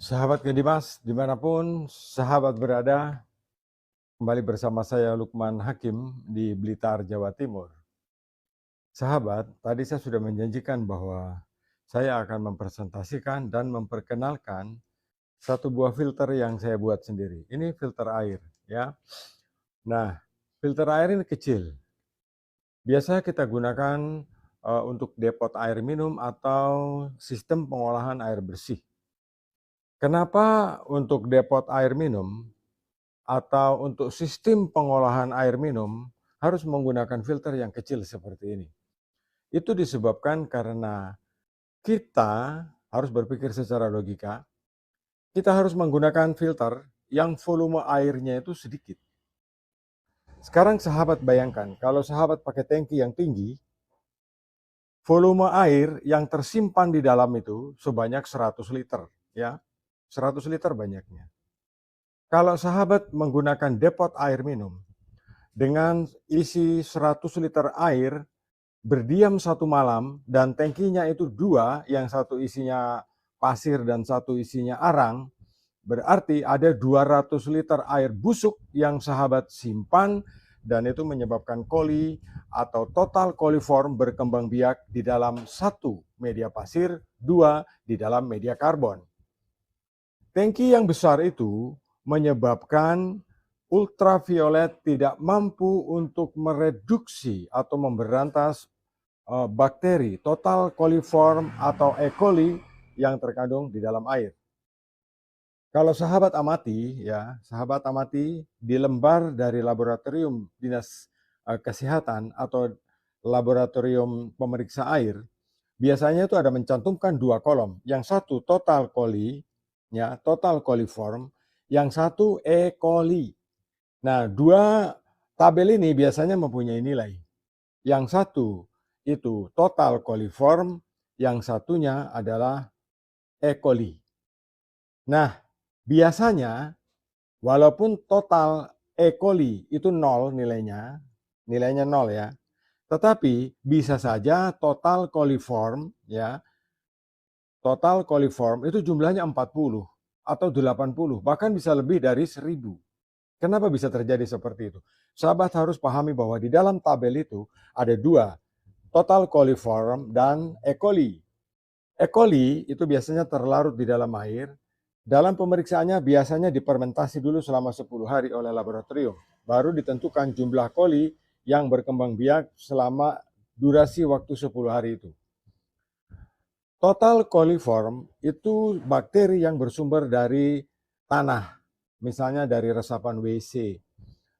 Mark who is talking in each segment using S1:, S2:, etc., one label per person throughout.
S1: Sahabat Gedimas, dimanapun sahabat berada, kembali bersama saya Lukman Hakim di Blitar, Jawa Timur. Sahabat, tadi saya sudah menjanjikan bahwa saya akan mempresentasikan dan memperkenalkan satu buah filter yang saya buat sendiri. Ini filter air, ya. Nah, filter air ini kecil. Biasanya kita gunakan untuk depot air minum atau sistem pengolahan air bersih. Kenapa untuk depot air minum atau untuk sistem pengolahan air minum harus menggunakan filter yang kecil seperti ini? Itu disebabkan karena kita harus berpikir secara logika, kita harus menggunakan filter yang volume airnya itu sedikit. Sekarang sahabat bayangkan, kalau sahabat pakai tangki yang tinggi, volume air yang tersimpan di dalam itu sebanyak 100 liter, ya. 100 liter banyaknya. Kalau sahabat menggunakan depot air minum dengan isi 100 liter air, berdiam satu malam, dan tangkinya itu dua, yang satu isinya pasir dan satu isinya arang, berarti ada 200 liter air busuk yang sahabat simpan, dan itu menyebabkan koli atau total coliform berkembang biak di dalam satu media pasir, dua di dalam media karbon. Tangki yang besar itu menyebabkan ultraviolet tidak mampu untuk mereduksi atau memberantas bakteri total coliform atau E. coli yang terkandung di dalam air. Kalau sahabat amati, ya, sahabat amati di lembar dari laboratorium dinas kesehatan atau laboratorium pemeriksa air, biasanya itu ada mencantumkan dua kolom. Yang satu total coli, ya, total coliform, yang satu E. coli. Nah, dua tabel ini biasanya mempunyai nilai. Yang satu itu total coliform, yang satunya adalah E. coli. Nah, biasanya walaupun total E. coli itu nol nilainya 0 ya, tetapi bisa saja total coliform, ya, total coliform itu jumlahnya 40 atau 80, bahkan bisa lebih dari 1000. Kenapa bisa terjadi seperti itu? Sahabat harus pahami bahwa di dalam tabel itu ada dua, total coliform dan E. coli. E. coli itu biasanya terlarut di dalam air. Dalam pemeriksaannya biasanya difermentasi dulu selama 10 hari oleh laboratorium. Baru ditentukan jumlah coli yang berkembang biak selama durasi waktu 10 hari itu. Total coliform itu bakteri yang bersumber dari tanah. Misalnya dari resapan WC,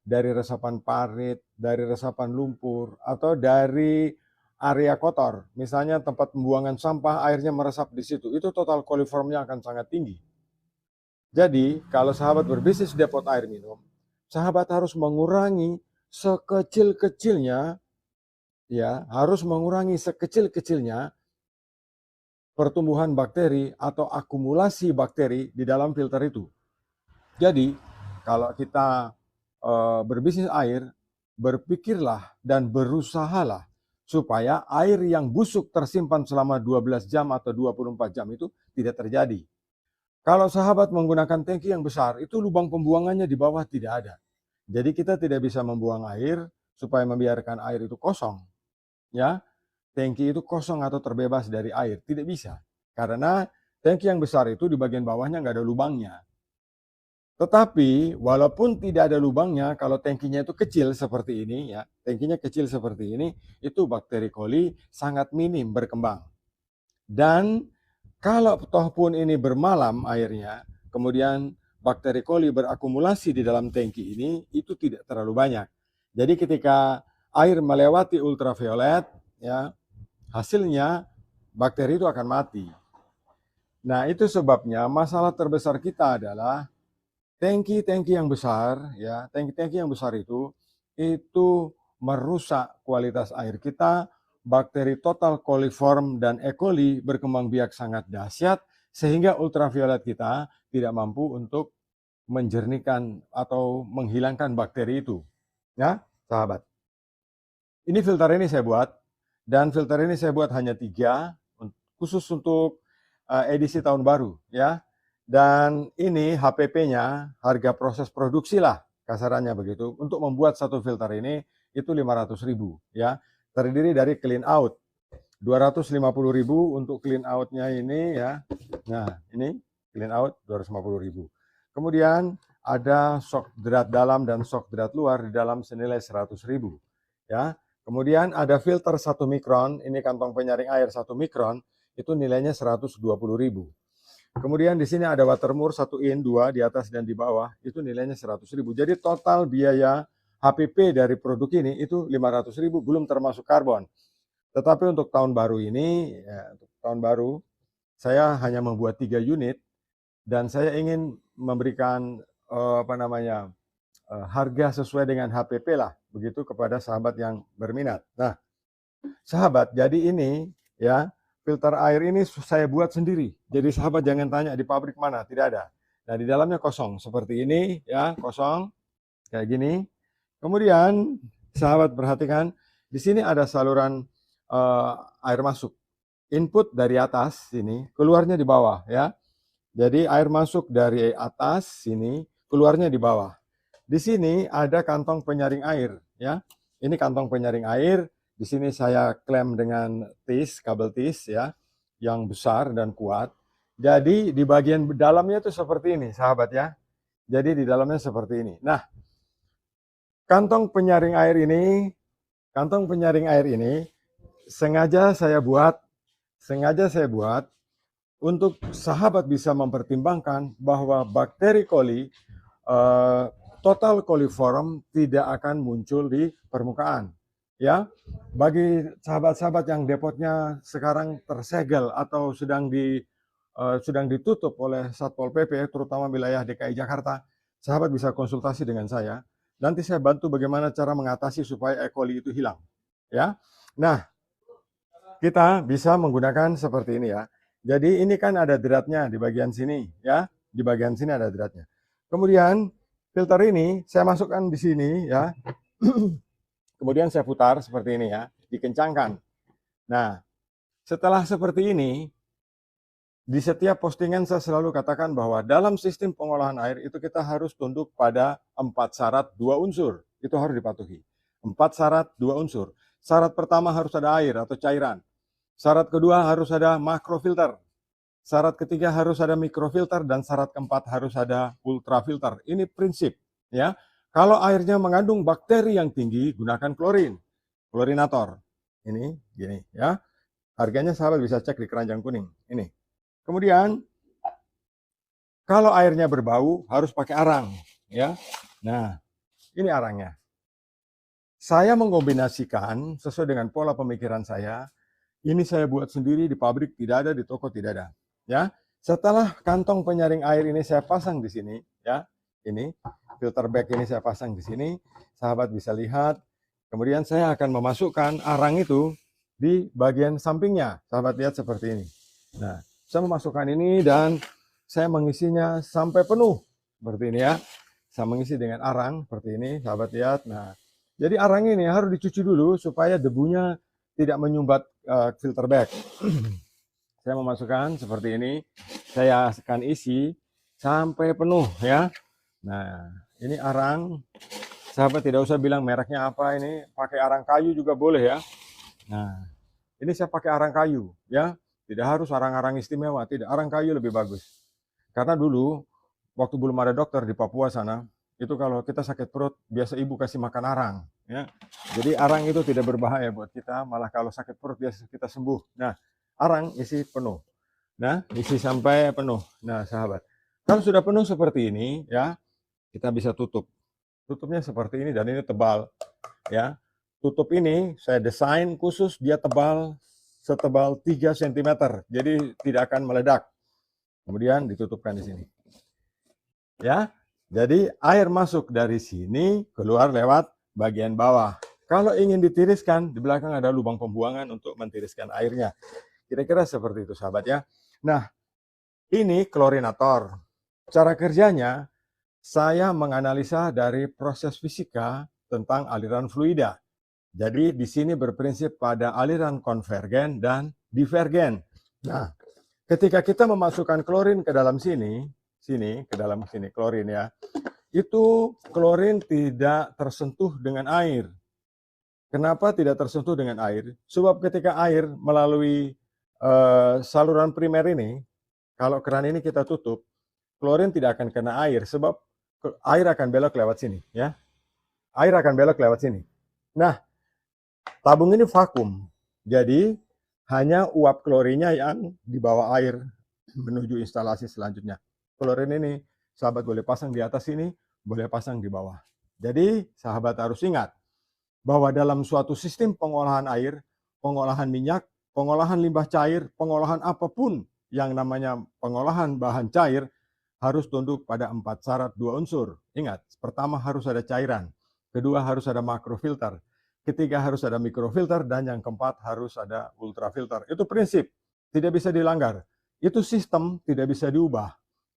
S1: dari resapan parit, dari resapan lumpur, atau dari area kotor. Misalnya tempat pembuangan sampah, airnya meresap di situ. Itu total coliformnya akan sangat tinggi. Jadi, kalau sahabat berbisnis depot air minum, sahabat harus mengurangi sekecil-kecilnya, ya, harus mengurangi sekecil-kecilnya pertumbuhan bakteri atau akumulasi bakteri di dalam filter itu. Jadi, kalau kita berbisnis air, berpikirlah dan berusahalah supaya air yang busuk tersimpan selama 12 jam atau 24 jam itu tidak terjadi. Kalau sahabat menggunakan tangki yang besar, itu lubang pembuangannya di bawah tidak ada. Jadi kita tidak bisa membuang air supaya membiarkan air itu kosong. Ya, tangki itu kosong atau terbebas dari air, tidak bisa. Karena tangki yang besar itu di bagian bawahnya nggak ada lubangnya. Tetapi walaupun tidak ada lubangnya, kalau tangkinya itu kecil seperti ini, ya, tangkinya kecil seperti ini, itu bakteri coli sangat minim berkembang. Dan kalau toh pun ini bermalam airnya, kemudian bakteri coli berakumulasi di dalam tangki ini, itu tidak terlalu banyak. Jadi ketika air melewati ultraviolet, ya, hasilnya bakteri itu akan mati. Nah, itu sebabnya masalah terbesar kita adalah tangki-tangki yang besar, ya, tangki-tangki yang besar itu merusak kualitas air kita. Bakteri total coliform dan E. coli berkembang biak sangat dahsyat, sehingga ultraviolet kita tidak mampu untuk menjernihkan atau menghilangkan bakteri itu. Ya, sahabat. Ini filter ini saya buat, dan filter ini saya buat hanya 3, khusus untuk edisi tahun baru, ya. Dan ini HPP-nya, harga proses produksi lah kasarannya begitu. Untuk membuat satu filter ini itu 500.000 ya. Terdiri dari clean out. 250.000 untuk clean out-nya ini ya. Nah, ini clean out 250.000. Kemudian ada shock drat dalam dan shock drat luar di dalam senilai 100.000 ya. Kemudian ada filter 1 mikron, ini kantong penyaring air 1 mikron, itu nilainya 120.000. Kemudian di sini ada watermur 1 in 2 di atas dan di bawah, itu nilainya 100.000. Jadi total biaya HPP dari produk ini itu 500.000, belum termasuk karbon. Tetapi untuk tahun baru ini, ya, untuk tahun baru, saya hanya membuat 3 unit dan saya ingin memberikan harga sesuai dengan HPP lah, begitu kepada sahabat yang berminat. Nah, sahabat, jadi ini ya, filter air ini saya buat sendiri. Jadi sahabat jangan tanya di pabrik mana, tidak ada. Nah, di dalamnya kosong seperti ini ya, kosong kayak gini. Kemudian sahabat perhatikan, di sini ada saluran air masuk. Input dari atas sini, keluarnya di bawah ya. Jadi air masuk dari atas sini, keluarnya di bawah. Di sini ada kantong penyaring air ya. Ini kantong penyaring air. Di sini saya klem dengan tis, kabel tis ya, yang besar dan kuat. Jadi di bagian dalamnya itu seperti ini, sahabat ya. Jadi di dalamnya seperti ini. Nah, kantong penyaring air ini sengaja saya buat untuk sahabat bisa mempertimbangkan bahwa bakteri coli total coliform tidak akan muncul di permukaan. Ya, bagi sahabat-sahabat yang depotnya sekarang tersegel atau sedang ditutup oleh Satpol PP, terutama wilayah DKI Jakarta, sahabat bisa konsultasi dengan saya. Nanti saya bantu bagaimana cara mengatasi supaya E. coli itu hilang. Ya, nah kita bisa menggunakan seperti ini ya. Jadi ini kan ada dratnya di bagian sini ya, di bagian sini ada dratnya. Kemudian filter ini saya masukkan di sini ya. Kemudian saya putar seperti ini ya, dikencangkan. Nah, setelah seperti ini, di setiap postingan saya selalu katakan bahwa dalam sistem pengolahan air itu kita harus tunduk pada 4 syarat 2 unsur. Itu harus dipatuhi. 4 syarat 2 unsur. Syarat pertama harus ada air atau cairan. Syarat kedua harus ada makrofilter. Syarat ketiga harus ada mikrofilter dan syarat keempat harus ada ultrafilter. Ini prinsip ya. Kalau airnya mengandung bakteri yang tinggi, gunakan klorin, klorinator. Ini gini ya. Harganya sahabat bisa cek di keranjang kuning. Ini. Kemudian kalau airnya berbau harus pakai arang ya. Nah, ini arangnya. Saya mengkombinasikan sesuai dengan pola pemikiran saya. Ini saya buat sendiri di pabrik, tidak ada, di toko tidak ada. Ya, setelah kantong penyaring air ini saya pasang di sini, ya, ini filter bag ini saya pasang di sini, sahabat bisa lihat. Kemudian saya akan memasukkan arang itu di bagian sampingnya, sahabat lihat seperti ini. Nah, saya memasukkan ini dan saya mengisinya sampai penuh, seperti ini ya. Saya mengisi dengan arang seperti ini, sahabat lihat. Nah, jadi arang ini harus dicuci dulu supaya debunya tidak menyumbat filter bag. Saya memasukkan seperti ini, saya akan isi sampai penuh ya. Nah, ini arang, sahabat tidak usah bilang mereknya apa, ini pakai arang kayu juga boleh ya. Nah, ini saya pakai arang kayu ya, tidak harus arang-arang istimewa, tidak, arang kayu lebih bagus. Karena dulu waktu belum ada dokter di Papua sana, itu kalau kita sakit perut biasa ibu kasih makan arang ya. Jadi arang itu tidak berbahaya buat kita, malah kalau sakit perut biasa kita sembuh. Nah, arang isi penuh. Nah, isi sampai penuh. Nah, sahabat, kalau sudah penuh seperti ini ya, kita bisa tutup. Tutupnya seperti ini dan ini tebal ya. Tutup ini saya desain khusus, dia tebal setebal 3 cm. Jadi tidak akan meledak. Kemudian ditutupkan di sini. Ya. Jadi air masuk dari sini, keluar lewat bagian bawah. Kalau ingin ditiriskan, di belakang ada lubang pembuangan untuk mentiriskan airnya. Kira-kira seperti itu sahabat ya. Nah, ini klorinator. Cara kerjanya, saya menganalisa dari proses fisika tentang aliran fluida. Jadi di sini berprinsip pada aliran konvergen dan divergen. Nah, ketika kita memasukkan klorin ke dalam sini, sini, ke dalam sini, klorin ya. Itu klorin tidak tersentuh dengan air. Kenapa tidak tersentuh dengan air? Sebab ketika air melalui saluran primer ini, kalau keran ini kita tutup, klorin tidak akan kena air sebab air akan belok lewat sini ya. Air akan belok lewat sini. Nah, tabung ini vakum. Jadi hanya uap klorinnya yang dibawa air menuju instalasi selanjutnya. Klorin ini sahabat boleh pasang di atas sini, boleh pasang di bawah. Jadi sahabat harus ingat bahwa dalam suatu sistem pengolahan air, pengolahan minyak, pengolahan limbah cair, pengolahan apapun yang namanya pengolahan bahan cair harus tunduk pada 4 syarat 2 unsur. Ingat, pertama harus ada cairan, kedua harus ada makrofilter, ketiga harus ada mikrofilter, dan yang keempat harus ada ultrafilter. Itu prinsip, tidak bisa dilanggar. Itu sistem, tidak bisa diubah.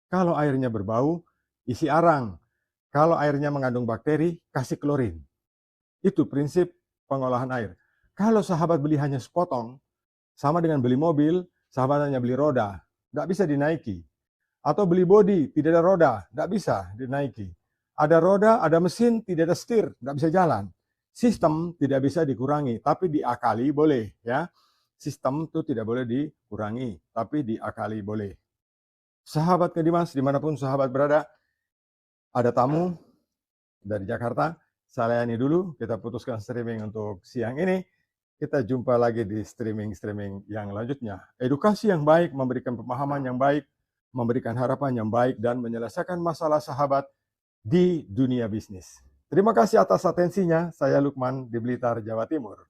S1: Kalau airnya berbau, isi arang. Kalau airnya mengandung bakteri, kasih klorin. Itu prinsip pengolahan air. Kalau sahabat beli hanya sepotong, sama dengan beli mobil, sahabat hanya beli roda, nggak bisa dinaiki. Atau beli bodi, tidak ada roda, nggak bisa dinaiki. Ada roda, ada mesin, tidak ada setir, nggak bisa jalan. Sistem tidak bisa dikurangi, tapi diakali boleh. Ya, sistem itu tidak boleh dikurangi, tapi diakali boleh. Sahabat Kedimas, dimanapun sahabat berada, ada tamu dari Jakarta. Saya layani dulu, kita putuskan streaming untuk siang ini. Kita jumpa lagi di streaming-streaming yang lanjutnya. Edukasi yang baik, memberikan pemahaman yang baik, memberikan harapan yang baik, dan menyelesaikan masalah sahabat di dunia bisnis. Terima kasih atas atensinya. Saya Lukman di Blitar, Jawa Timur.